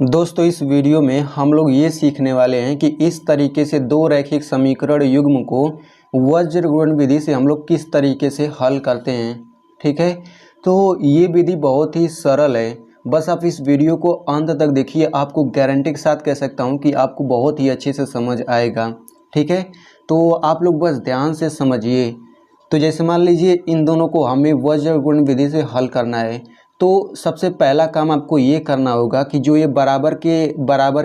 दोस्तों इस वीडियो में हम लोग ये सीखने वाले हैं कि इस तरीके से दो रैखिक समीकरण युग्म को वज्र गुणन विधि से हम लोग किस तरीके से हल करते हैं। ठीक है, तो ये विधि बहुत ही सरल है। बस आप इस वीडियो को अंत तक देखिए, आपको गारंटी के साथ कह सकता हूँ कि आपको बहुत ही अच्छे से समझ आएगा। ठीक है, तो आप लोग बस ध्यान से समझिए। तो जैसे मान लीजिए इन दोनों को हमें वज्र गुणन विधि से हल करना है, तो सबसे पहला काम आपको ये करना होगा कि जो ये बराबर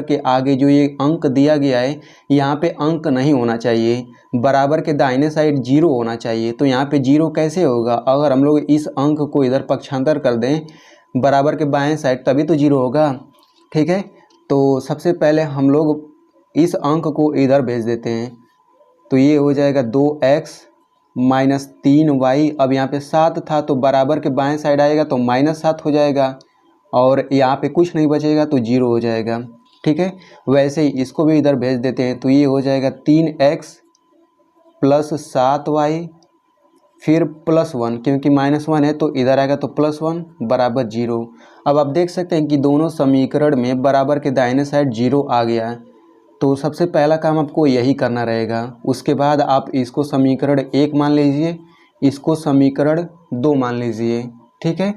के आगे जो ये अंक दिया गया है, यहाँ पे अंक नहीं होना चाहिए। बराबर के दाहिने साइड 0 होना चाहिए। तो यहाँ पे 0 कैसे होगा? अगर हम लोग इस अंक को इधर पक्षांतर कर दें बराबर के बाएं साइड, तभी तो 0 होगा। ठीक है, तो सबसे पहले हम लोग इस अंक को इधर भेज देते हैं। तो ये हो जाएगा 2x माइनस 3y। अब यहाँ पे 7 था तो बराबर के बाएं साइड आएगा तो -7 हो जाएगा, और यहाँ पे कुछ नहीं बचेगा तो 0 हो जाएगा। ठीक है, वैसे ही इसको भी इधर भेज देते हैं। तो ये हो जाएगा 3x प्लस 7y फिर +1, क्योंकि -1 है तो इधर आएगा तो +1 बराबर 0। अब आप देख सकते हैं कि दोनों समीकरण में बराबर के दाहिने साइड 0 आ गया। तो सबसे पहला काम आपको यही करना रहेगा। उसके बाद आप इसको समीकरण 1 मान लीजिए, इसको समीकरण 2 मान लीजिए। ठीक है,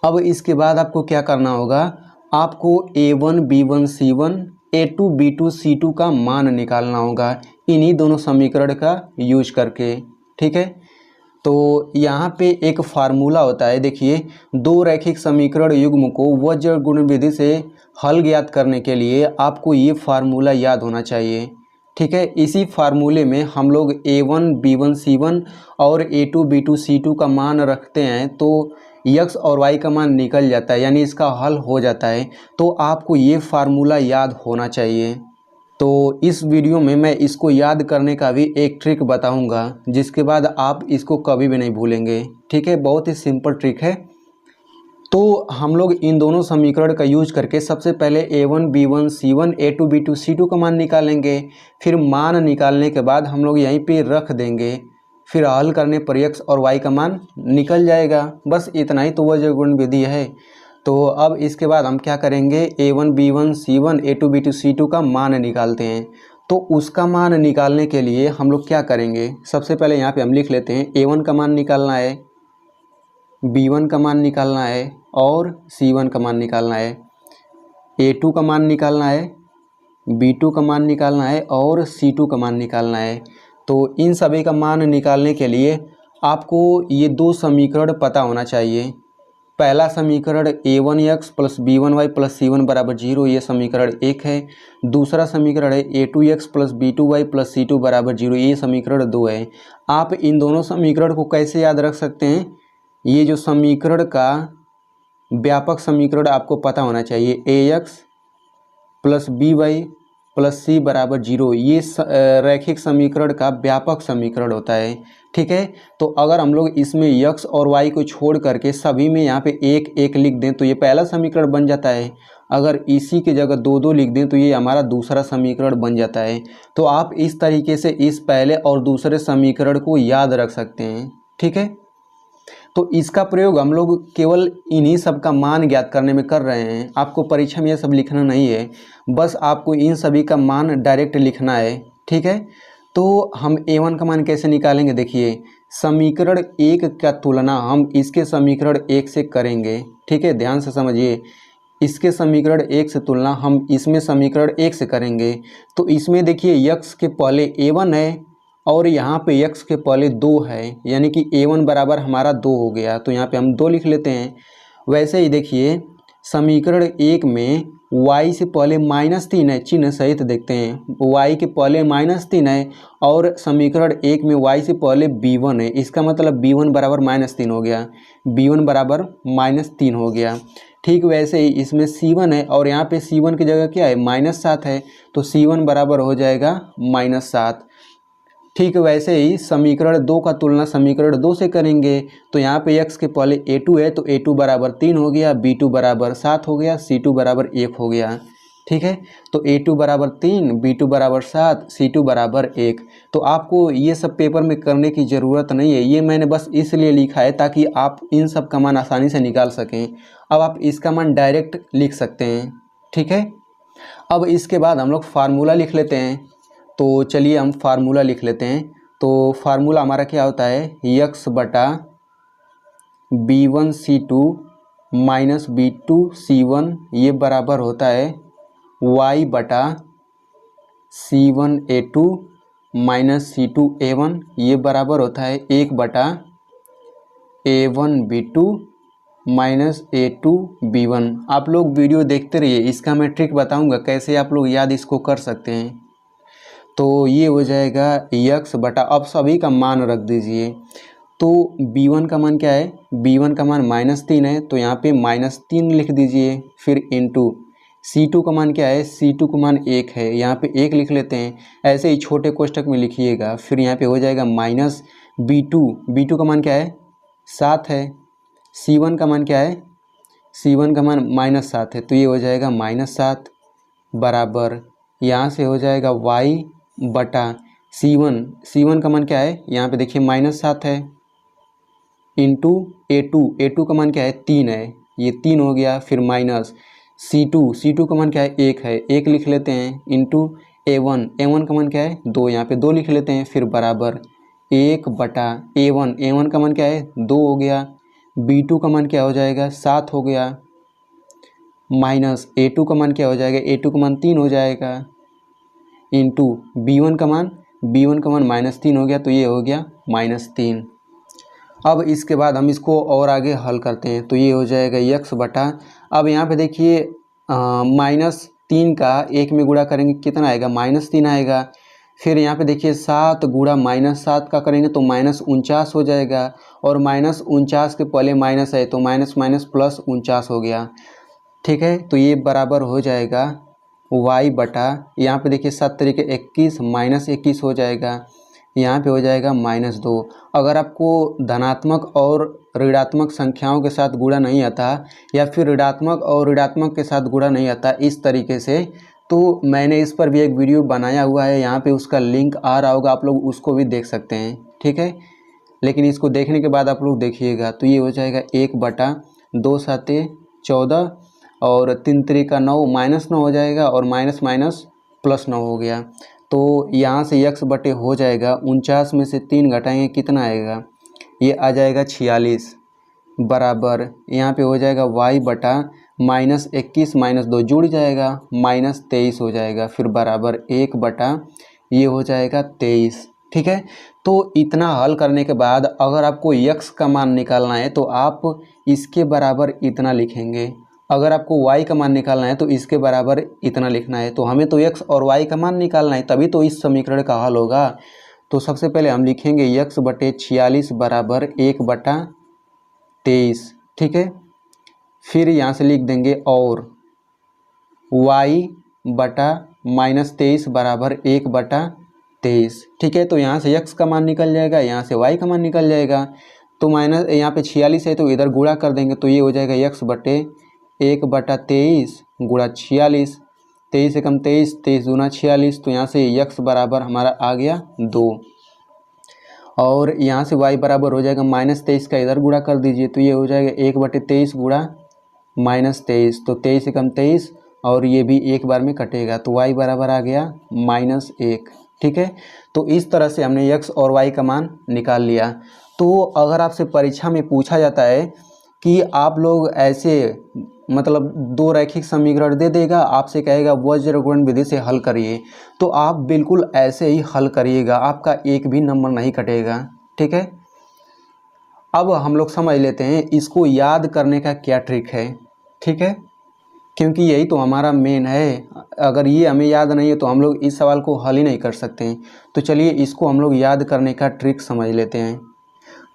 अब इसके बाद आपको क्या करना होगा? आपको a1 b1 c1 a2 b2 c2 का मान निकालना होगा इन्हीं दोनों समीकरण का यूज करके। ठीक है, तो यहाँ पे एक फार्मूला होता है। देखिए, दो रैखिक समीकरण युग्म को वज्र गुणन विधि से हल ज्ञात करने के लिए आपको ये फार्मूला याद होना चाहिए। ठीक है, इसी फार्मूले में हम लोग a1 b1 c1 और a2 b2 c2 का मान रखते हैं तो x और y का मान निकल जाता है, यानी इसका हल हो जाता है। तो आपको ये फार्मूला याद होना चाहिए। तो इस वीडियो में मैं इसको याद करने का भी एक ट्रिक बताऊंगा, जिसके बाद आप इसको कभी भी नहीं भूलेंगे। ठीक है, बहुत ही सिंपल ट्रिक है। तो हम लोग इन दोनों समीकरण का यूज करके सबसे पहले a1 b1 c1 a2 b2 c2 का मान निकालेंगे। फिर मान निकालने के बाद हम लोग यहीं पे रख देंगे। फिर हल करने पर x और y का मान निकल जाएगा। बस इतना ही तो वज्र गुणन विधि है। तो अब इसके बाद हम क्या करेंगे? a1 b1 c1 a2 b2 c2 का मान निकालते हैं। तो उसका मान निकालने के लिए हम लोग क्या करेंगे? सबसे पहले यहाँ पे हम लिख लेते हैं a1 का मान निकालना है, b1 का मान निकालना है और c1 का मान निकालना है, a2 का मान निकालना है, b2 का मान निकालना है और c2 का मान निकालना है। तो इन सभी का मान निकालने के लिए आपको ये दो समीकरण पता होना चाहिए। पहला समीकरण a1x plus b1y plus c1 बराबर 0, ये समीकरण 1 है। दूसरा समीकरण है a2x plus b2y plus c2 बराबर 0, ये समीकरण 2 है। आप इन दोनों समीकरण को कैसे याद रख सकते हैं? ये जो समीकरण का व्यापक समीकरण आपको पता होना चाहिए, ax plus by plus c बराबर 0, ये रैखिक समीकरण का व्यापक समीकरण होता है। ठीक है, तो अगर हम लोग इसमें x और y को छोड़ करके सभी में यहाँ पे 1 1 लिख दें तो ये पहला समीकरण बन जाता है। अगर इसी की जगह 2 2 लिख दें तो ये हमारा दूसरा समीकरण बन जाता है। तो आप इस तरीके से इस पहले और दूसरे समीकरण को याद रख सकते हैं। ठीक है, तो इसका प्रयोग हम लोग केवल इन्हीं सब का मान ज्ञात करने में कर रहे हैं। आपको परीक्षा में ये सब लिखना नहीं है, बस आपको इन सभी का मान डायरेक्ट लिखना है। ठीक है, तो हम a1 का मान कैसे निकालेंगे? देखिए, समीकरण 1 का तुलना हम इसके समीकरण 1 से करेंगे। ठीक है, ध्यान से समझिए, इसके समीकरण 1 से तुलना हम इसमें समीकरण 1 से करेंगे। तो इसमें देखिए x के पहले a1 है और यहाँ पे x के पहले 2 है, यानी कि a1 बराबर हमारा 2 हो गया। तो यहाँ पे हम 2 लिख लेते हैं। वैसे ही देखिए, समीकरण 1 में y से पहले -3 है, चिन्ह सहित देखते हैं, y के पहले -3 है और समीकरण 1 में y से पहले b1 है। इसका मतलब b1 बराबर -3 हो गया, b1 बराबर -3 हो गया। ठीक वैसे ही इसमें c1 है और यहाँ पे c1 की जगह क्या है? -7 है, तो c1 बराबर हो जाएगा -7। ठीक वैसे ही समीकरण 2 का तुलना समीकरण 2 से करेंगे। तो यहाँ पे x के पहले a2 है तो a2 बराबर 3 हो गया, b2 बराबर 7 हो गया, c2 बराबर 1 हो गया। ठीक है, तो a2 बराबर 3, b2 बराबर 7, c2 बराबर 1। तो आपको ये सब पेपर में करने की ज़रूरत नहीं है, ये मैंने बस इसलिए लिखा है ताकि आप इन सब का मान आसानी से निकाल सकें। अब आप इसका मान डायरेक्ट लिख सकते हैं। ठीक है। अब इसके बाद हम लोग फार्मूला लिख लेते हैं। तो चलिए हम फार्मूला लिख लेते हैं। तो फार्मूला हमारा क्या होता है, x बटा B1C2 माइनस B2C1 ये बराबर होता है y बटा C1A2 माइनस C2A1 ये बराबर होता है 1 बटा A1B2 माइनस A2B1। आप लोग वीडियो देखते रहिए, इसका मैं ट्रिक बताऊंगा कैसे आप लोग याद इसको कर सकते हैं। तो ये हो जाएगा x बटा, अब सभी का मान रख दीजिए। तो B1 का मान क्या है, B1 का मान -3 है, तो यहाँ पे -3 लिख दीजिए। फिर इंटू C2 का मान क्या है, C2 का मान 1 है, यहाँ पे 1 लिख लेते हैं। ऐसे ही छोटे कोष्टक में लिखिएगा। फिर यहाँ पे हो जाएगा माइनस B2 का मान क्या है, 7 है। C1 का मान क्या है, C1 का मान -7 है, तो ये हो जाएगा -7 बराबर, यहाँ से हो जाएगा y बटा C1 का मान क्या है, यहाँ पे देखिए -7 है, इंटू A2 का मान क्या है, 3 है, ये 3 हो गया। फिर माइनस C2 का मान क्या है, 1 है, 1 लिख लेते हैं, इंटू A1 का मान क्या है, 2, यहाँ पे 2 लिख लेते हैं। फिर बराबर 1 बटा A1 का मान क्या है, 2 हो गया। B2 का मान क्या हो जाएगा, 7 हो गया, माइनस A2 का मान क्या हो जाएगा, A2 का मान 3 हो जाएगा, इंटू B1 का मान -3 हो गया, तो ये हो गया -3। अब इसके बाद हम इसको और आगे हल करते हैं। तो ये हो जाएगा x बटा, अब यहाँ पे देखिए -3 का 1 में गुणा करेंगे कितना आएगा, -3 आएगा। फिर यहाँ पे देखिए 7 गुणा -7 का करेंगे तो -49 हो जाएगा, और -49 के पहले माइनस है तो माइनस प्लस 49 हो गया। ठीक है, तो ये बराबर हो जाएगा y बटा, यहाँ पे देखिए 7 तरीके 21 -21 हो जाएगा, यहाँ पे हो जाएगा -2। अगर आपको धनात्मक और ऋणात्मक संख्याओं के साथ गुणा नहीं आता, या फिर ऋणात्मक और ऋणात्मक के साथ गुणा नहीं आता इस तरीके से, तो मैंने इस पर भी एक वीडियो बनाया हुआ है, यहाँ पे उसका लिंक आ रहा होगा, आप लोग उसको भी देख सकते हैं। ठीक है, लेकिन इसको देखने के बाद आप लोग देखिएगा। तो ये हो जाएगा 1 बटा 2 7 14 और 3 3 9 -9 हो जाएगा, और माइनस प्लस 9 हो गया। तो यहाँ से x बटे हो जाएगा 49 में से 3 घटाएंगे कितना आएगा, ये आ जाएगा 46 बराबर, यहाँ पे हो जाएगा y बटा -21 -2 जुड़ जाएगा -23 हो जाएगा। फिर बराबर 1 बटा ये हो जाएगा 23। ठीक है, तो इतना हल करने के बाद अगर आपको x का मान निकालना है तो आप इसके बराबर इतना लिखेंगे, अगर आपको y का मान निकालना है तो इसके बराबर इतना लिखना है। तो हमें तो x और y का मान निकालना है, तभी तो इस समीकरण का हल होगा। तो सबसे पहले हम लिखेंगे x बटे 46 बराबर 1 बटा 23। ठीक है, फिर यहाँ से लिख देंगे और y बटा -23 बराबर 1 बटा 23। ठीक है, तो यहाँ से x का मान निकल जाएगा, यहाँ से y का मान निकल जाएगा। तो माइनस यहाँ पे 46 है तो इधर गुणा कर देंगे, तो ये हो जाएगा x बटे 1 बटा 23 गुणा 46, 23 से कम 23, 23 दूना 46, तो यहाँ से x बराबर हमारा आ गया 2, और यहाँ से y बराबर हो जाएगा -23 का इधर गुणा कर दीजिए, तो ये हो जाएगा 1 बटे 23 गुणा -23, तो 23 से कम 23, और ये भी एक बार में कटेगा, तो y बराबर आ गया -1। ठीक है, तो इस तरह से हमने x और y का मान निकाल लिया। तो अगर आपसे परीक्षा में पूछा जाता है कि आप लोग ऐसे मतलब दो रैखिक समीकरण दे देगा, आपसे कहेगा वज्र गुणन विधि से हल करिए, तो आप बिल्कुल ऐसे ही हल करिएगा, आपका एक भी नंबर नहीं कटेगा। ठीक है, अब हम लोग समझ लेते हैं इसको याद करने का क्या ट्रिक है। ठीक है, क्योंकि यही तो हमारा मेन है, अगर ये हमें याद नहीं है तो हम लोग इस सवाल को हल ही नहीं कर सकते हैं। तो चलिए इसको हम लोग याद करने का ट्रिक समझ लेते हैं।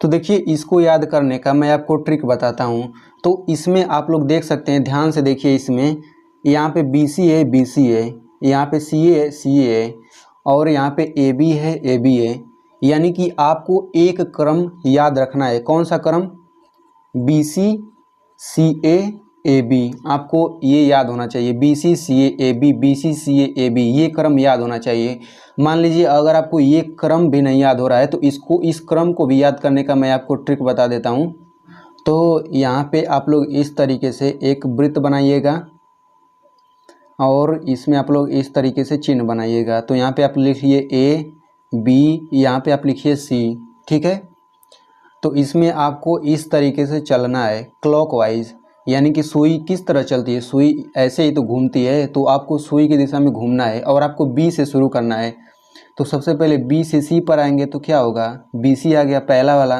तो देखिए इसको याद करने का मैं आपको ट्रिक बताता हूँ। तो इसमें आप लोग देख सकते हैं, ध्यान से देखिए, इसमें यहाँ पे BC है, यहाँ पे CA है, और यहाँ पे AB है। यानी कि आपको एक क्रम याद रखना है। कौन सा क्रम? BC CA AB, आपको ये याद होना चाहिए। BC CA AB ये क्रम याद होना चाहिए। मान लीजिए अगर आपको ये क्रम भी नहीं याद हो रहा है तो इस क्रम को भी याद करने का मैं आपको ट्रिक बता देता हूँ। तो यहाँ पे आप लोग इस तरीके से एक वृत्त बनाइएगा, और इसमें आप लोग इस तरीके से चिन्ह बनाइएगा। तो यहाँ पे आप लिखिए ए बी, यहाँ पे आप लिखिए सी, ठीक है। तो इसमें आपको इस तरीके से चलना है क्लॉकवाइज, यानी कि सुई किस तरह चलती है, सुई ऐसे ही तो घूमती है, तो आपको सुई की दिशा में घूमना है और आपको बी से शुरू करना है। तो सबसे पहले बी से सी पर आएंगे तो क्या होगा, बी सी आ गया पहला वाला।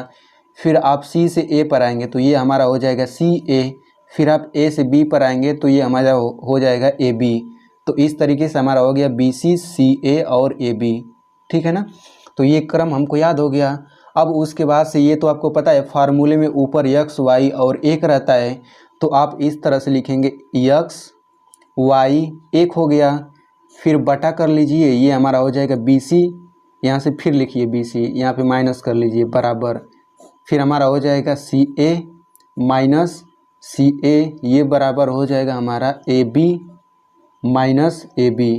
फिर आप सी से ए पर आएंगे तो ये हमारा हो जाएगा सी ए। फिर आप ए से बी पर आएंगे तो ये हमारा हो जाएगा ए बी। तो इस तरीके से हमारा हो गया बी सी, सी ए और ए बी, ठीक है ना। तो ये क्रम हमको याद हो गया। अब उसके बाद से ये तो आपको पता है फार्मूले में ऊपर यक्स वाई और एक रहता है, तो आप इस तरह से लिखेंगे यक्स वाई एक हो गया, फिर बटा कर लीजिए, ये हमारा हो जाएगा बी सी, यहाँ से फिर लिखिए बी सी, यहाँ पे माइनस कर लीजिए बराबर, फिर हमारा हो जाएगा सी ए माइनस सी ए, ये बराबर हो जाएगा हमारा A B minus A B.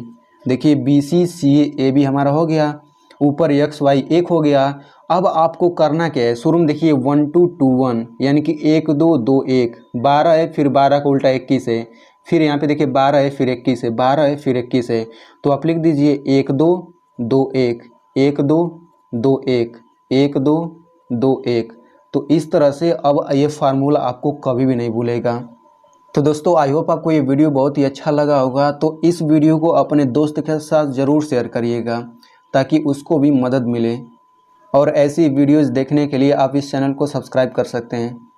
देखिए B C C A B हमारा हो गया, ऊपर एक्स वाई एक हो गया। अब आपको करना क्या है, शुरू में देखिए 1 2 2 1, यानी कि 1 2 2 1, 12 है, फिर 12 का उल्टा 21 है, फिर यहाँ पे देखिए 12 है, फिर 21 है, 12 है, फिर 21 है। तो आप लिख दीजिए 1 2 2 1, 1 2 2 1, 1 2 2 1। तो इस तरह से अब ये फार्मूला आपको कभी भी नहीं भूलेगा। तो दोस्तों आई होप आपको ये वीडियो बहुत ही अच्छा लगा होगा। तो इस वीडियो को अपने दोस्त के साथ ज़रूर शेयर करिएगा ताकि उसको भी मदद मिले, और ऐसी वीडियोज़ देखने के लिए आप इस चैनल को सब्सक्राइब कर सकते हैं।